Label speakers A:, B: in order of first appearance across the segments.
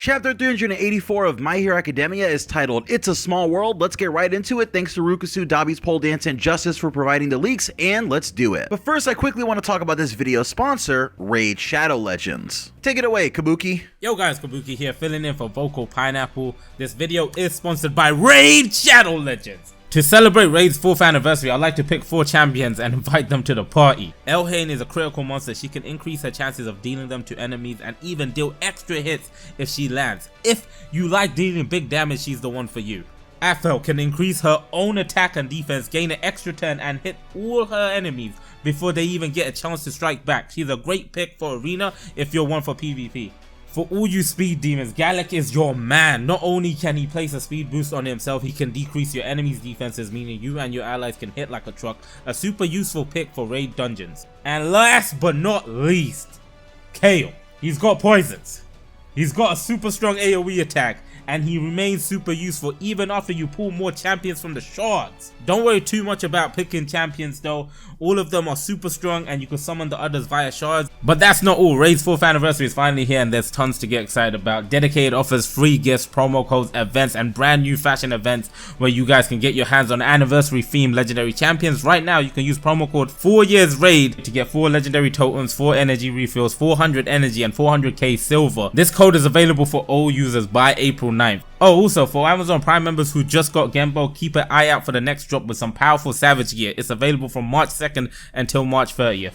A: Chapter 384 of My Hero Academia is titled It's a Small World. Let's get right into it. Thanks to Rukusu, Dabi's Pole Dance, and Justice for providing the leaks, and let's do it. But first, I quickly want to talk about this video's sponsor, Raid Shadow Legends. Take it away, Kabuki.
B: Yo guys, Kabuki here, filling in for Vocal Pineapple. This video is sponsored by Raid Shadow Legends. To celebrate Raid's 4th anniversary, I'd like to pick 4 champions and invite them to the party. Elhain is a critical monster. She can increase her chances of dealing them to enemies and even deal extra hits if she lands. If you like dealing big damage, she's the one for you. Aphel can increase her own attack and defense, gain an extra turn, and hit all her enemies before they even get a chance to strike back. She's a great pick for Arena if you're one for PvP. For all you speed demons, Galek is your man. Not only can he place a speed boost on himself, he can decrease your enemy's defenses, meaning you and your allies can hit like a truck. A super useful pick for raid dungeons. And last but not least, Kale. He's got poisons. He's got a super strong AoE attack, and he remains super useful even after you pull more champions from the shards. Don't worry too much about picking champions though. All of them are super strong and you can summon the others via shards. But that's not all. Raid's 4th anniversary is finally here and there's tons to get excited about. Dedicated offers free gifts, promo codes, events, and brand new fashion events where you guys can get your hands on anniversary themed legendary champions. Right now you can use promo code 4YearsRaid to get 4 legendary totems, 4 energy refills, 400 energy, and 400k silver. This code is available for all users by April 9th. Oh, also for Amazon Prime members who just got Genbo, keep an eye out for the next drop with some powerful Savage gear. It's available from March 2nd until March 30th.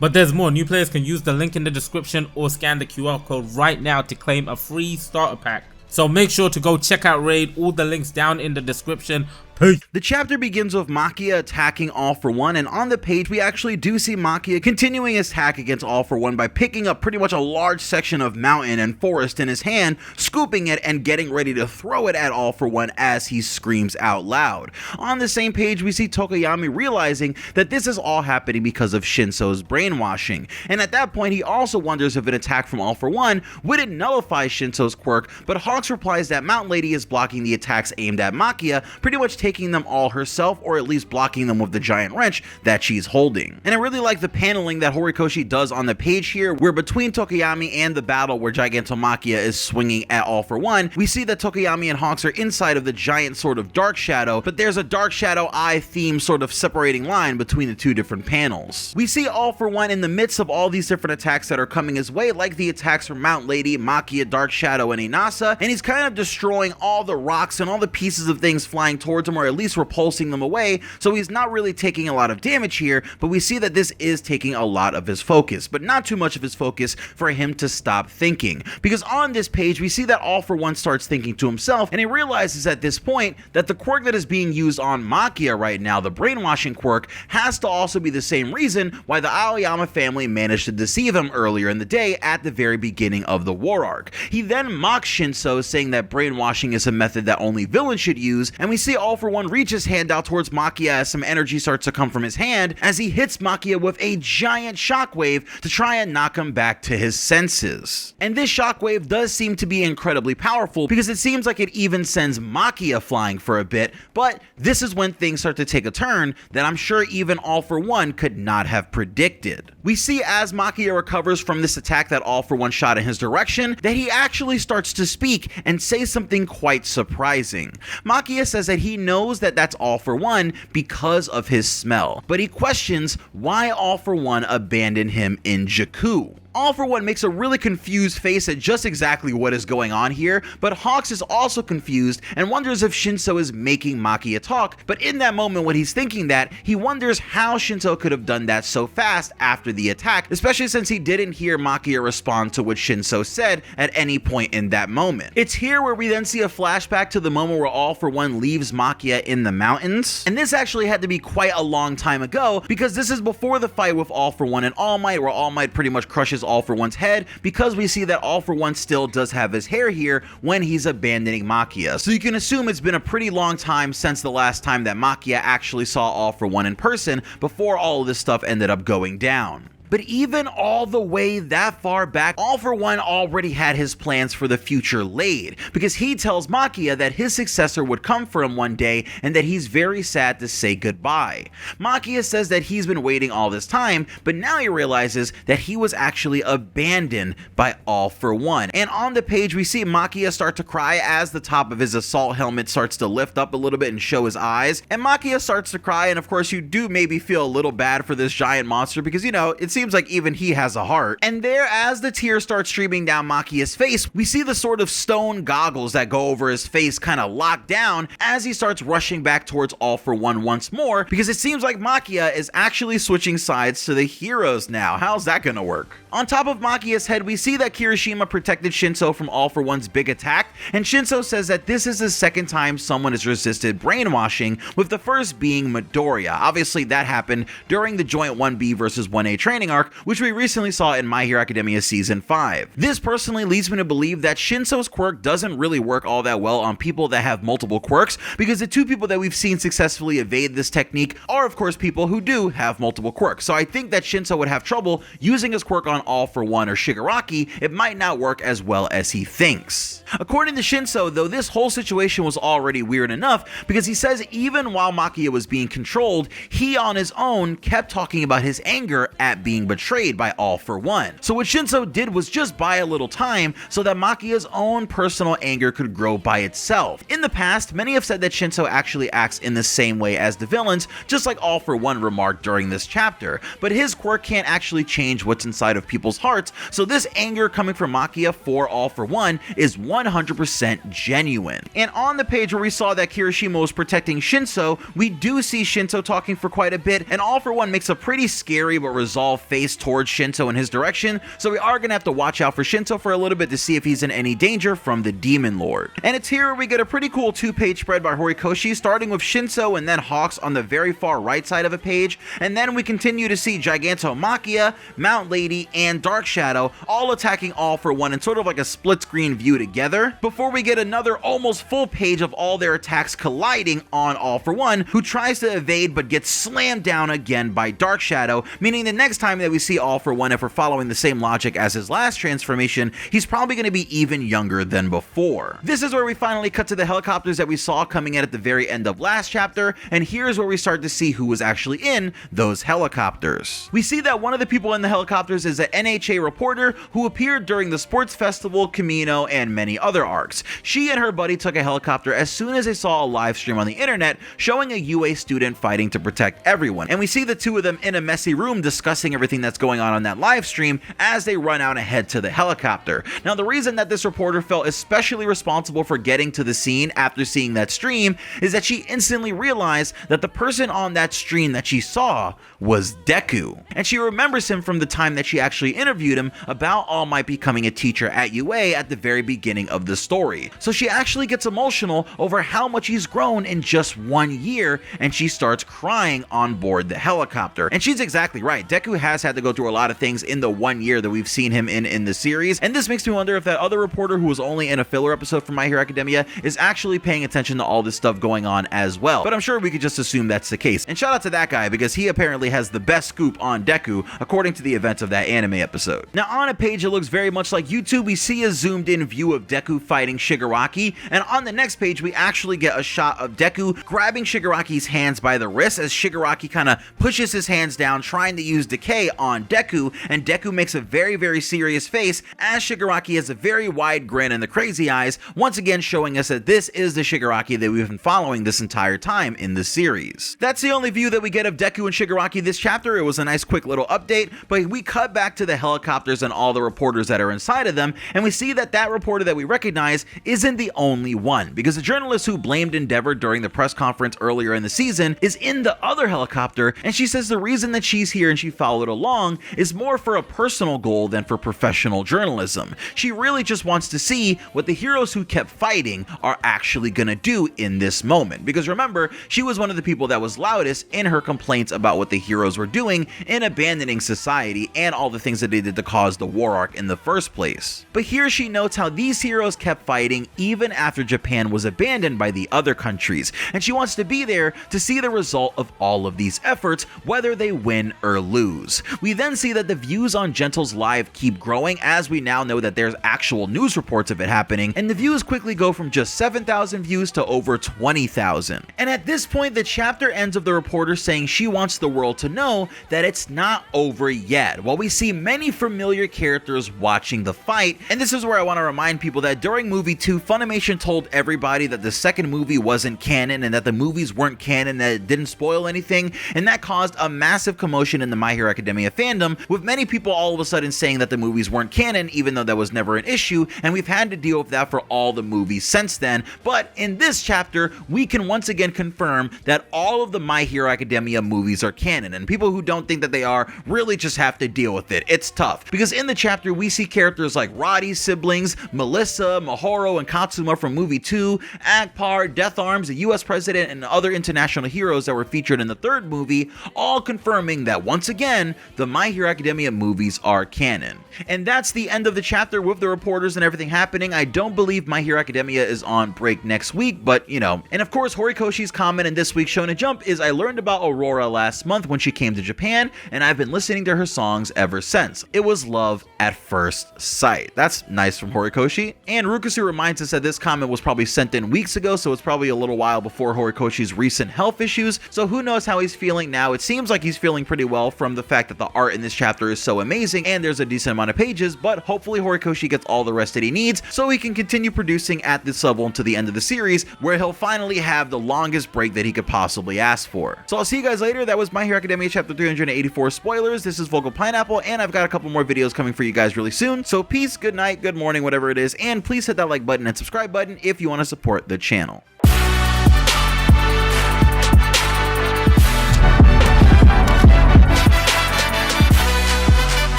B: But there's more. New players can use the link in the description or scan the QR code right now to claim a free starter pack. So make sure to go check out Raid. All the links down in the description. Peace.
A: The chapter begins with Makia attacking All For One, and on the page we actually do see Makia continuing his attack against All For One by picking up pretty much a large section of mountain and forest in his hand, scooping it and getting ready to throw it at All For One as he screams out loud. On the same page we see Tokoyami realizing that this is all happening because of Shinso's brainwashing, and at that point he also wonders if an attack from All For One wouldn't nullify Shinso's quirk, but Hawks replies that Mountain Lady is blocking the attacks aimed at Makia, pretty much taking them all herself, or at least blocking them with the giant wrench that she's holding. And I really like the paneling that Horikoshi does on the page here, where between Tokoyami and the battle where Gigantomachia is swinging at All For One, we see that Tokoyami and Hawks are inside of the giant sort of dark shadow, but there's a dark shadow eye theme sort of separating line between the two different panels. We see All For One in the midst of all these different attacks that are coming his way, like the attacks from Mountain Lady, Makia, Dark Shadow, and Inasa, and he's kind of destroying all the rocks and all the pieces of things flying towards him, or at least repulsing them away, so he's not really taking a lot of damage here, but we see that this is taking a lot of his focus, but not too much of his focus for him to stop thinking, because on this page we see that All For One starts thinking to himself, and he realizes at this point that the quirk that is being used on Makia right now, the brainwashing quirk, has to also be the same reason why the Aoyama family managed to deceive him earlier in the day at the very beginning of the war arc. He then mocks Shinso, saying that brainwashing is a method that only villains should use, and we see All For One reach his hand out towards Makia as some energy starts to come from his hand as he hits Makia with a giant shockwave to try and knock him back to his senses. And this shockwave does seem to be incredibly powerful because it seems like it even sends Makia flying for a bit, but this is when things start to take a turn that I'm sure even All For One could not have predicted. We see as Makia recovers from this attack that All For One shot in his direction that he actually starts to speak and say something quite surprising. Makia says that he knows that that's All For One because of his smell, but he questions why All For One abandoned him in Jakku. All For One makes a really confused face at just exactly what is going on here, but Hawks is also confused and wonders if Shinso is making Makia talk, but in that moment when he's thinking that, he wonders how Shinso could have done that so fast after the attack, especially since he didn't hear Makia respond to what Shinso said at any point in that moment. It's here where we then see a flashback to the moment where All For One leaves Makia in the mountains, and this actually had to be quite a long time ago because this is before the fight with All For One and All Might, where All Might pretty much crushes All For One's head, because we see that All For One still does have his hair here when he's abandoning Makia. So you can assume it's been a pretty long time since the last time that Makia actually saw All For One in person before all of this stuff ended up going down. But even all the way that far back, All For One already had his plans for the future laid, because he tells Makia that his successor would come for him one day and that he's very sad to say goodbye. Makia says that he's been waiting all this time, but now he realizes that he was actually abandoned by All For One. And on the page we see Makia start to cry as the top of his assault helmet starts to lift up a little bit and show his eyes, and Makia starts to cry, and of course you do maybe feel a little bad for this giant monster because, you know, it seems like even he has a heart. And there, as the tears start streaming down Makia's face, we see the sort of stone goggles that go over his face kind of lock down as he starts rushing back towards All For One once more, because it seems like Makia is actually switching sides to the heroes now. How's that gonna work? On top of Makia's head, we see that Kirishima protected Shinso from All For One's big attack, and Shinso says that this is the second time someone has resisted brainwashing, with the first being Midoriya. Obviously that happened during the joint 1B versus 1A training arc, which we recently saw in My Hero Academia Season 5. This personally leads me to believe that Shinso's quirk doesn't really work all that well on people that have multiple quirks, because the two people that we've seen successfully evade this technique are of course people who do have multiple quirks. So I think that Shinso would have trouble using his quirk on All For One or Shigaraki. It might not work as well as he thinks. According to Shinso though, this whole situation was already weird enough, because he says even while Makia was being controlled, he on his own kept talking about his anger at being betrayed by All For One. So what Shinso did was just buy a little time so that Makia's own personal anger could grow by itself. In the past, many have said that Shinso actually acts in the same way as the villains, just like All For One remarked during this chapter, but his quirk can't actually change what's inside of people's hearts, so this anger coming from Makia for All For One is 100% genuine. And on the page where we saw that Kirishima was protecting Shinso, we do see Shinso talking for quite a bit, and All For One makes a pretty scary but resolved face towards Shinso in his direction, so we are gonna have to watch out for Shinso for a little bit to see if he's in any danger from the Demon Lord. And it's here we get a pretty cool two-page spread by Horikoshi, starting with Shinso and then Hawks on the very far right side of a page, and then we continue to see Gigantomachia, Mount Lady, and Dark Shadow all attacking All For One in sort of like a split screen view together, before we get another almost full page of all their attacks colliding on All For One, who tries to evade but gets slammed down again by Dark Shadow, meaning the next time that we see All For One, if we're following the same logic as his last transformation, he's probably going to be even younger than before. This is where we finally cut to the helicopters that we saw coming in at the very end of last chapter, and here's where we start to see who was actually in those helicopters. We see that one of the people in the helicopters is an NHA reporter who appeared during the Sports Festival, Camino, and many other arcs. She and her buddy took a helicopter as soon as they saw a live stream on the internet showing a UA student fighting to protect everyone, and we see the two of them in a messy room discussing everything that's going on that live stream as they run out and head to the helicopter. Now the reason that this reporter felt especially responsible for getting to the scene after seeing that stream is that she instantly realized that the person on that stream that she saw was Deku, and she remembers him from the time that she actually interviewed him about All Might becoming a teacher at UA at the very beginning of the story. So she actually gets emotional over how much he's grown in just 1 year, and she starts crying on board the helicopter. And she's exactly right, Deku has had to go through a lot of things in the 1 year that we've seen him in the series, and this makes me wonder if that other reporter who was only in a filler episode from My Hero Academia is actually paying attention to all this stuff going on as well, but I'm sure we could just assume that's the case. And shout out to that guy, because he apparently has the best scoop on Deku according to the events of that anime episode. Now on a page it looks very much like YouTube, we see a zoomed in view of Deku fighting Shigaraki, and on the next page we actually get a shot of Deku grabbing Shigaraki's hands by the wrist as Shigaraki kind of pushes his hands down trying to use decay on Deku, and Deku makes a very serious face as Shigaraki has a very wide grin and the crazy eyes, once again showing us that this is the Shigaraki that we've been following this entire time in the series. That's the only view that we get of Deku and Shigaraki this chapter. It was a nice quick little update, but we cut back to the helicopters and all the reporters that are inside of them, and we see that that reporter that we recognize isn't the only one, because the journalist who blamed Endeavor during the press conference earlier in the season is in the other helicopter, and she says the reason that she's here and she followed along is more for a personal goal than for professional journalism. She really just wants to see what the heroes who kept fighting are actually gonna do in this moment, because remember, she was one of the people that was loudest in her complaints about what the heroes were doing in abandoning society and all the things that they did to cause the war arc in the first place. But here she notes how these heroes kept fighting even after Japan was abandoned by the other countries, and she wants to be there to see the result of all of these efforts, whether they win or lose. news. We then see that the views on Gentle's live keep growing as we now know that there's actual news reports of it happening, and the views quickly go from just 7,000 views to over 20,000. And at this point, the chapter ends with the reporter saying she wants the world to know that it's not over yet, while we see many familiar characters watching the fight. And this is where I want to remind people that during movie 2, Funimation told everybody that the second movie wasn't canon and that the movies weren't canon, that it didn't spoil anything, and that caused a massive commotion in the My Hero Academia fandom, with many people all of a sudden saying that the movies weren't canon, even though that was never an issue, and we've had to deal with that for all the movies since then. But in this chapter, we can once again confirm that all of the My Hero Academia movies are canon, and people who don't think that they are really just have to deal with it. It's tough, because in the chapter we see characters like Roddy's siblings, Melissa, Mahoro, and Katsuma from movie 2, Agpar, Death Arms, the US president, and other international heroes that were featured in the third movie, all confirming that once again, the My Hero Academia movies are canon. And that's the end of the chapter with the reporters and everything happening. I don't believe My Hero Academia is on break next week, but you know. And of course, Horikoshi's comment in this week's Shonen Jump is, I learned about Aurora last month when she came to Japan, and I've been listening to her songs ever since. It was love at first sight. That's nice from Horikoshi. And Rukusu reminds us that this comment was probably sent in weeks ago, so it's probably a little while before Horikoshi's recent health issues, so who knows how he's feeling now. It seems like he's feeling pretty well from the fact that the art in this chapter is so amazing and there's a decent amount of pages, but hopefully Horikoshi gets all the rest that he needs so he can continue producing at this level until the end of the series, where he'll finally have the longest break that he could possibly ask for. So I'll see you guys later. That was My Hero Academia chapter 384 spoilers. This is Vocal Pineapple, and I've got a couple more videos coming for you guys really soon. So peace, good night, good morning, whatever it is, and please hit that like button and subscribe button if you want to support the channel.